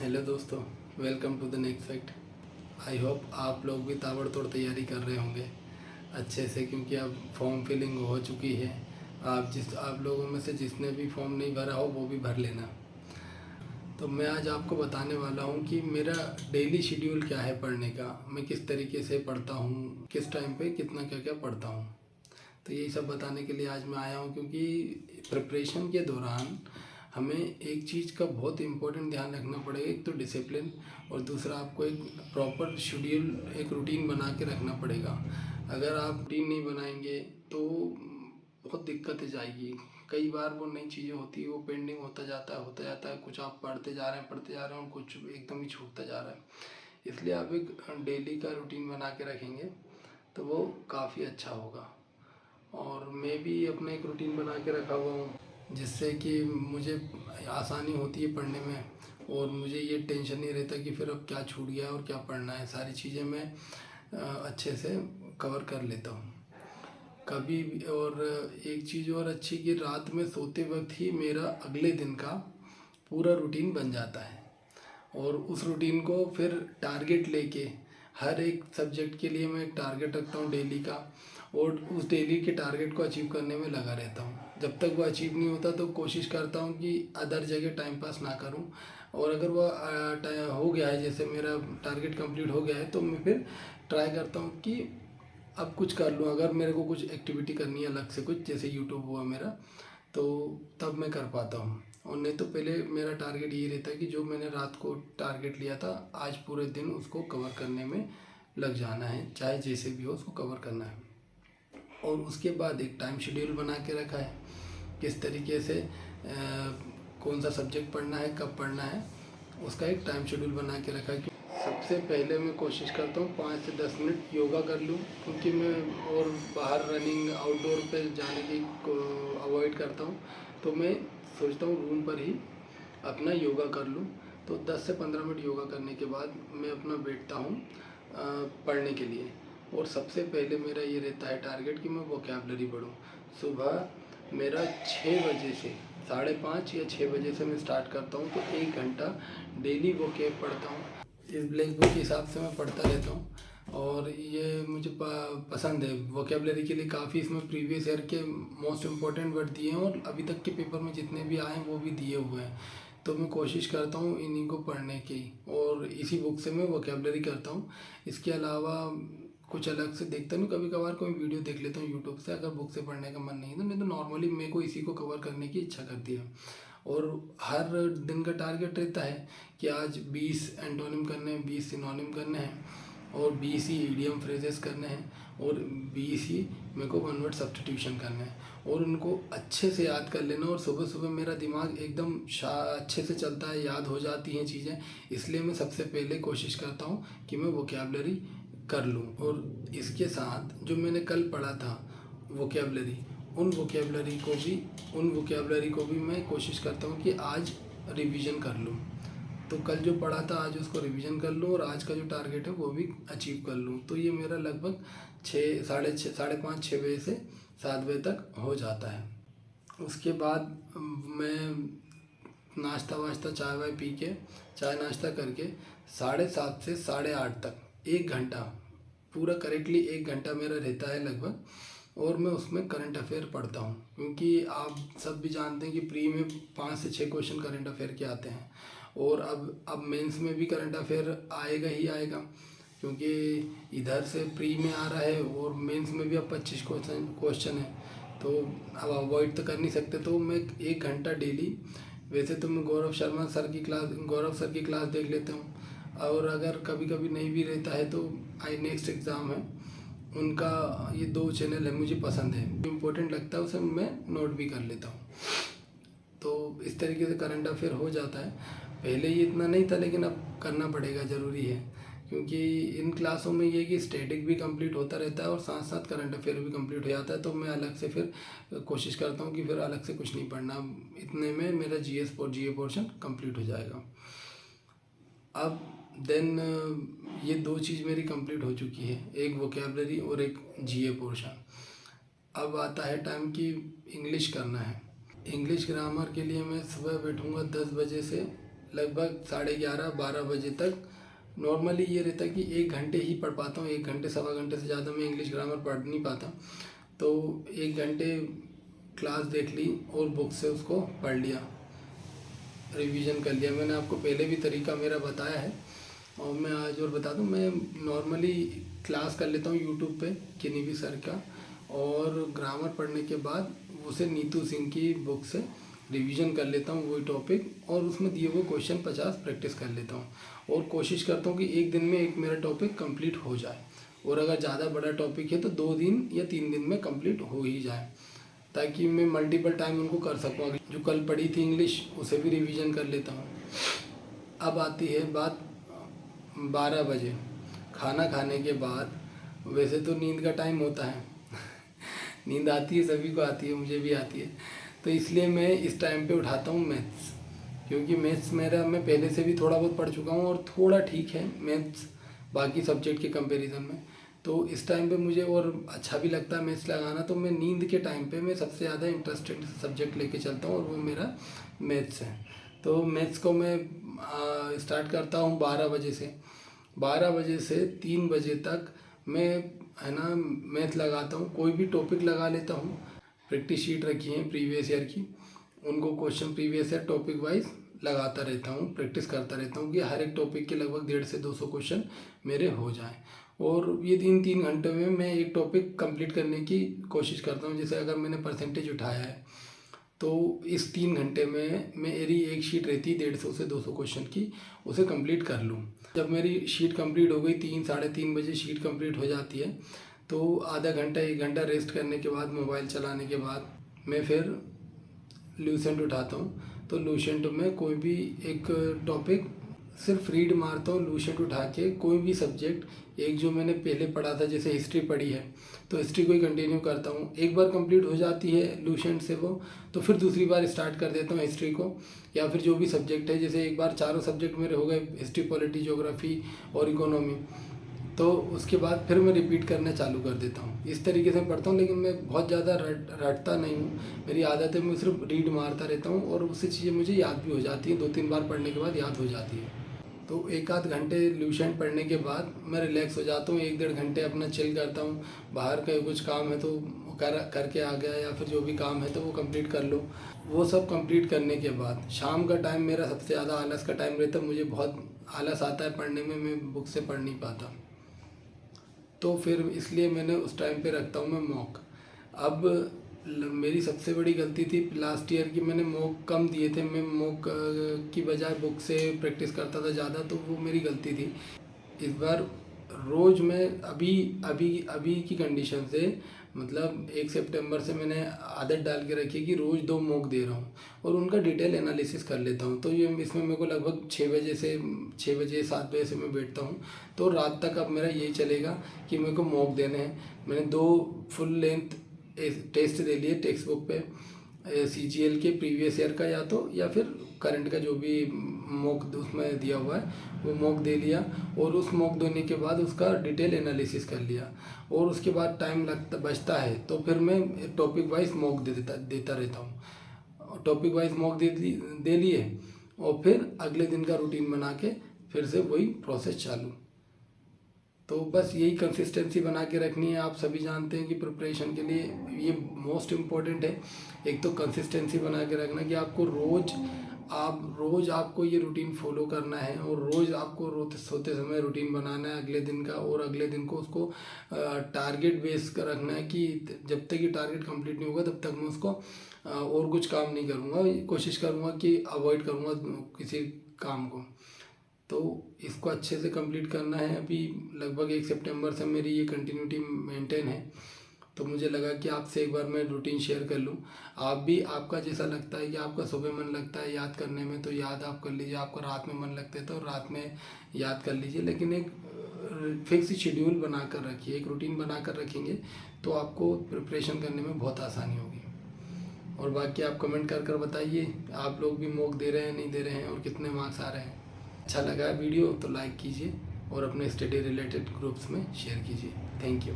Hello दोस्तों, welcome to the next fact. I hope आप लोग भी ताबड़तोड़ तैयारी कर रहे होंगे अच्छे से, क्योंकि अब फॉर्म फिलिंग हो चुकी है। आप लोगों में से जिसने भी फॉर्म नहीं भरा हो वो भी भर लेना। तो मैं आज आपको बताने वाला हूँ कि मेरा डेली शेड्यूल क्या है पढ़ने का, मैं किस तरीके से पढ़ता हूँ, किस टाइम पे कितना क्या क्या पढ़ता हूँ। तो यही सब बताने के लिए आज मैं आया हूँ, क्योंकि प्रिपरेशन के दौरान हमें एक चीज़ का बहुत इम्पोर्टेंट ध्यान रखना पड़ेगा। एक तो डिसिप्लिन, और दूसरा आपको एक प्रॉपर शेड्यूल, एक रूटीन बना के रखना पड़ेगा। अगर आप रूटीन नहीं बनाएंगे तो बहुत दिक्कतें जाएगी। कई बार वो नई चीज़ें होती है, वो पेंडिंग होता जाता है। कुछ आप पढ़ते जा रहे हैं और कुछ एकदम ही छूटता जा रहा है। इसलिए आप एक डेली का रूटीन बना के रखेंगे तो वो काफ़ी अच्छा होगा। और मैं भी अपना एक रूटीन बना के रखा हुआ हूँ, जिससे कि मुझे आसानी होती है पढ़ने में, और मुझे ये टेंशन नहीं रहता कि फिर अब क्या छूट गया और क्या पढ़ना है। सारी चीज़ें मैं अच्छे से कवर कर लेता हूँ कभी भी। और एक चीज़ और अच्छी कि रात में सोते वक्त ही मेरा अगले दिन का पूरा रूटीन बन जाता है, और उस रूटीन को फिर टारगेट लेके हर एक सब्जेक्ट के लिए मैं एक टारगेट रखता हूँ डेली का, और उस डेली के टारगेट को अचीव करने में लगा रहता हूँ। जब तक वो अचीव नहीं होता तो कोशिश करता हूँ कि अदर जगह टाइम पास ना करूँ। और अगर वो हो गया है, जैसे मेरा टारगेट कंप्लीट हो गया है, तो मैं फिर ट्राई करता हूँ कि अब कुछ कर लूँ। अगर मेरे को कुछ एक्टिविटी करनी है अलग से, कुछ जैसे यूट्यूब हुआ मेरा, तो तब मैं कर पाता हूँ। और नहीं तो पहले मेरा टारगेट ये रहता है कि जो मैंने रात को टारगेट लिया था, आज पूरे दिन उसको कवर करने में लग जाना है, चाहे जैसे भी हो उसको कवर करना है। और उसके बाद एक टाइम शेड्यूल बना के रखा है, किस तरीके से कौन सा सब्जेक्ट पढ़ना है, कब पढ़ना है, उसका एक टाइम शेड्यूल बना के रखा है। सबसे पहले मैं कोशिश करता हूँ 5 से 10 मिनट योगा कर लूँ, क्योंकि मैं और बाहर रनिंग आउटडोर पे जाने की अवॉइड करता हूँ। तो मैं सोचता हूँ रूम पर ही अपना योगा कर लूँ। तो 10 से 15 मिनट योगा करने के बाद मैं अपना बैठता हूँ पढ़ने के लिए। और सबसे पहले मेरा ये रहता है टारगेट कि मैं वोकैबलरी पढूँ। सुबह मेरा 6 बजे से 5:30 या 6 बजे से मैं स्टार्ट करता हूँ, तो 1 घंटा डेली वोकैब पढ़ता हूँ। इस ब्लैक बुक के हिसाब से मैं पढ़ता रहता हूँ, और ये मुझे पसंद है। वोकेबलरी के लिए काफ़ी इसमें प्रीवियस ईयर के मोस्ट इम्पोर्टेंट वर्ड दिए हैं, और अभी तक के पेपर में जितने भी आए हैं वो भी दिए हुए हैं। तो मैं कोशिश करता हूँ इन्हीं को पढ़ने की, और इसी बुक से मैं वोकेबलरी करता हूँ। इसके अलावा कुछ अलग से देखता नहीं, कभी कभार कोई वीडियो देख लेता हूँ यूट्यूब से, अगर बुक से पढ़ने का मन नहीं है तो। नहीं तो नॉर्मली मेरे को इसी को कवर करने की इच्छा करती है। और हर दिन का टारगेट रहता है कि आज 20 एंटोनिम करने हैं, 20 सिनोनिम करने हैं, और 20 ही ईडियम फ्रेजेस करने हैं, और 20 ही मेरे को वन वर्ड सब्स्टिट्यूशन करने हैं, और उनको अच्छे से याद कर लेना। और सुबह सुबह मेरा दिमाग एकदम अच्छे से चलता है, याद हो जाती हैं चीज़ें। इसलिए मैं सबसे पहले कोशिश करता हूँ कि मैं वोकैबलरी कर लूँ। और इसके साथ जो मैंने कल पढ़ा था वोकैबलरी, उन वोकैबलरी को भी मैं कोशिश करता हूँ कि आज रिवीजन कर लूँ। तो कल जो पढ़ा था आज उसको रिवीजन कर लूँ, और आज का जो टारगेट है वो भी अचीव कर लूँ। तो ये मेरा लगभग 5:30 6 बजे से 7 बजे तक हो जाता है। उसके बाद मैं नाश्ता वाश्ता चाय वाय पी के, चाय नाश्ता करके 7:30 से 8:30 तक 1 घंटा, पूरा करेक्टली 1 घंटा मेरा रहता है लगभग। और मैं उसमें करंट अफेयर पढ़ता हूँ, क्योंकि आप सब भी जानते हैं कि प्री में 5 से 6 क्वेश्चन करंट अफेयर के आते हैं, और अब मेंस में भी करंट अफेयर आएगा ही आएगा, क्योंकि इधर से प्री में आ रहा है और मेंस में भी अब 25 क्वेश्चन है। तो अब अवॉइड तो कर नहीं सकते, तो मैं 1 घंटा डेली, वैसे तो मैं गौरव सर की क्लास देख लेता हूँ, और अगर कभी कभी नहीं भी रहता है तो आई नेक्स्ट एग्ज़ाम है उनका, ये 2 चैनल है मुझे पसंद है, इम्पोर्टेंट लगता है उसे मैं नोट भी कर लेता हूँ। तो इस तरीके से करंट अफेयर हो जाता है। पहले ये इतना नहीं था, लेकिन अब करना पड़ेगा, ज़रूरी है, क्योंकि इन क्लासों में ये कि स्टैटिक भी कंप्लीट होता रहता है और साथ साथ करंट अफेयर भी कंप्लीट हो जाता है। तो मैं अलग से फिर कोशिश करता हूँ कि फिर अलग से कुछ नहीं पढ़ना, इतने में मेरा जीए पोर्शन कंप्लीट हो जाएगा। अब देन ये 2 चीज़ मेरी कंप्लीट हो चुकी है, एक वोकेबलरी और एक जीए पोर्शन। अब आता है टाइम कि इंग्लिश करना है। इंग्लिश ग्रामर के लिए मैं सुबह बैठूँगा 10 बजे से लगभग 11:30-12 बजे तक नॉर्मली ये रहता है कि 1 घंटे ही पढ़ पाता हूँ। 1 घंटे सवा घंटे से ज़्यादा मैं इंग्लिश ग्रामर पढ़ नहीं पाता। तो 1 घंटे क्लास देख ली और बुक से उसको पढ़ लिया, रिवीजन कर लिया। मैंने आपको पहले भी तरीका मेरा बताया है और मैं आज और बता दूं, मैं नॉर्मली क्लास कर लेता हूं यूट्यूब पे किन्हीं भी सर का, और ग्रामर पढ़ने के बाद उसे नीतू सिंह की बुक से रिवीजन कर लेता हूं वही टॉपिक, और उसमें दिए हुए क्वेश्चन 50 प्रैक्टिस कर लेता हूं और कोशिश करता हूं कि एक दिन में एक मेरा टॉपिक कंप्लीट हो जाए, और अगर ज़्यादा बड़ा टॉपिक है तो 2 दिन या 3 दिन में कंप्लीट हो ही जाए, ताकि मैं मल्टीपल टाइम उनको कर सकूँ। जो कल पढ़ी थी इंग्लिश उसे भी रिवीजन कर लेता हूँ। अब आती है बात 12 बजे खाना खाने के बाद। वैसे तो नींद का टाइम होता है नींद आती है, सभी को आती है, मुझे भी आती है। तो इसलिए मैं इस टाइम पे उठाता हूँ मैथ्स, क्योंकि मैथ्स मेरा मैं पहले से भी थोड़ा बहुत पढ़ चुका हूँ और थोड़ा ठीक है मैथ्स बाकी सब्जेक्ट के कंपैरिजन में। तो इस टाइम पे मुझे और अच्छा भी लगता है मैथ्स लगाना। तो मैं नींद के टाइम पे मैं सबसे ज़्यादा इंटरेस्टेड सब्जेक्ट लेके चलता हूँ और वो मेरा मैथ्स है। तो मैथ्स को मैं स्टार्ट करता हूँ 12 बजे से। 12 बजे से 3 बजे तक मैं है ना मैथ लगाता हूँ, कोई भी टॉपिक लगा लेता हूँ। प्रैक्टिस शीट रखी है प्रीवियस ईयर की, उनको question previous year topic wise लगाता रहता हूँ, प्रैक्टिस करता रहता हूँ कि हर एक टॉपिक के लगभग 150 से 200 क्वेश्चन मेरे हो जाएं। और ये 3 घंटे में मैं एक टॉपिक कंप्लीट करने की कोशिश करता हूँ। जैसे अगर मैंने परसेंटेज उठाया है तो इस 3 घंटे में मेरी एक शीट रहती है 150 से 200 क्वेश्चन की, उसे कंप्लीट कर लूँ। जब मेरी शीट कंप्लीट हो गई 3 साढ़े 3 बजे शीट कंप्लीट हो जाती है, तो आधा घंटा 1 घंटा रेस्ट करने के बाद, मोबाइल चलाने के बाद, मैं फिर लूसेंट उठाता हूँ। तो लूसेंट में कोई भी एक टॉपिक सिर्फ रीड मारता हूँ, लूसेंट उठा के कोई भी सब्जेक्ट। एक जो मैंने पहले पढ़ा था, जैसे हिस्ट्री पढ़ी है तो हिस्ट्री को ही कंटिन्यू करता हूँ। एक बार कंप्लीट हो जाती है लूसेंट से वो, तो फिर दूसरी बार स्टार्ट कर देता हूँ हिस्ट्री को, या फिर जो भी सब्जेक्ट है। जैसे एक बार 4 सब्जेक्ट मेरे हो गए, हिस्ट्री, पॉलिटी, ज्योग्राफी और इकोनॉमी, तो उसके बाद फिर मैं रिपीट करना चालू कर देता हूँ। इस तरीके से पढ़ता हूँ, लेकिन मैं बहुत ज़्यादा रटता नहीं हूँ। मेरी आदत है मैं सिर्फ रीड मारता रहता हूँ और उससे चीज़ें मुझे याद भी हो जाती हैं। 2-3 बार पढ़ने के बाद याद हो जाती है। तो 1 आध घंटे लूसेंट पढ़ने के बाद मैं रिलैक्स हो जाता हूँ। 1-1.5 घंटे अपना चिल करता हूँ। बाहर का कुछ काम है तो करके आ गया, या फिर जो भी काम है तो वो कंप्लीट कर लो। वो सब कंप्लीट करने के बाद शाम का टाइम मेरा सबसे ज़्यादा आलस का टाइम रहता है। मुझे बहुत आलस आता है पढ़ने में, मैं बुक से पढ़ नहीं पाता। तो फिर इसलिए मैंने उस टाइम पे रखता हूँ मैं मॉक। अब मेरी सबसे बड़ी गलती थी लास्ट ईयर की, मैंने मॉक कम दिए थे। मैं मॉक की बजाय बुक से प्रैक्टिस करता था ज़्यादा, तो वो मेरी गलती थी। इस बार रोज़ मैं अभी की कंडीशन से, मतलब 1 सितंबर से मैंने आदत डाल के रखी है कि रोज़ 2 मॉक दे रहा हूँ और उनका डिटेल एनालिसिस कर लेता हूँ। तो ये इसमें मेरे को लगभग 6 बजे 7 बजे से मैं बैठता हूँ। तो रात तक अब मेरा यही चलेगा कि मेरे को मॉक देने हैं। मैंने 2 फुल लेंथ टेस्ट दे लिए टेक्स्ट बुक पे, CGL के प्रीवियस ईयर का या फिर करंट का जो भी मॉक उसमें दिया हुआ है वो मॉक दे लिया, और उस मॉक देने के बाद उसका डिटेल एनालिसिस कर लिया। और उसके बाद टाइम बचता है तो फिर मैं टॉपिक वाइज मॉक देता रहता हूँ। टॉपिक वाइज मॉक दे लिए और फिर अगले दिन का रूटीन बना के फिर से वही प्रोसेस चालू। तो बस यही कंसिस्टेंसी बना के रखनी है। आप सभी जानते हैं कि प्रिपरेशन के लिए ये मोस्ट इम्पॉर्टेंट है। एक तो कंसिस्टेंसी बना के रखना कि आपको रोज़ आपको ये रूटीन फॉलो करना है, और रोज़ आपको सोते समय रूटीन बनाना है अगले दिन का, और अगले दिन को उसको टारगेट बेस कर रखना है कि जब तक ये टारगेट कंप्लीट नहीं होगा तब तक मैं उसको और कुछ काम नहीं करूँगा। कोशिश करूँगा कि अवॉइड करूँगा किसी काम को। तो इसको अच्छे से कंप्लीट करना है। अभी लगभग 1 सितंबर से मेरी ये कंटिन्यूटी मेंटेन है, तो मुझे लगा कि आपसे एक बार मैं रूटीन शेयर कर लूँ। आप भी, आपका जैसा लगता है कि आपका सुबह मन लगता है याद करने में तो याद आप कर लीजिए, आपको रात में मन लगता है तो रात में याद कर लीजिए, लेकिन एक फिक्स शेड्यूल बना कर रखिए, एक रूटीन बना कर रखेंगे तो आपको प्रिपरेशन करने में बहुत आसानी होगी। और बाकी आप कमेंट कर बताइए आप लोग भी मॉक दे रहे हैं, नहीं दे रहे हैं, और कितने मार्क्स आ रहे हैं। अच्छा लगा वीडियो तो लाइक कीजिए और अपने स्टडी रिलेटेड ग्रुप्स में शेयर कीजिए। Thank you.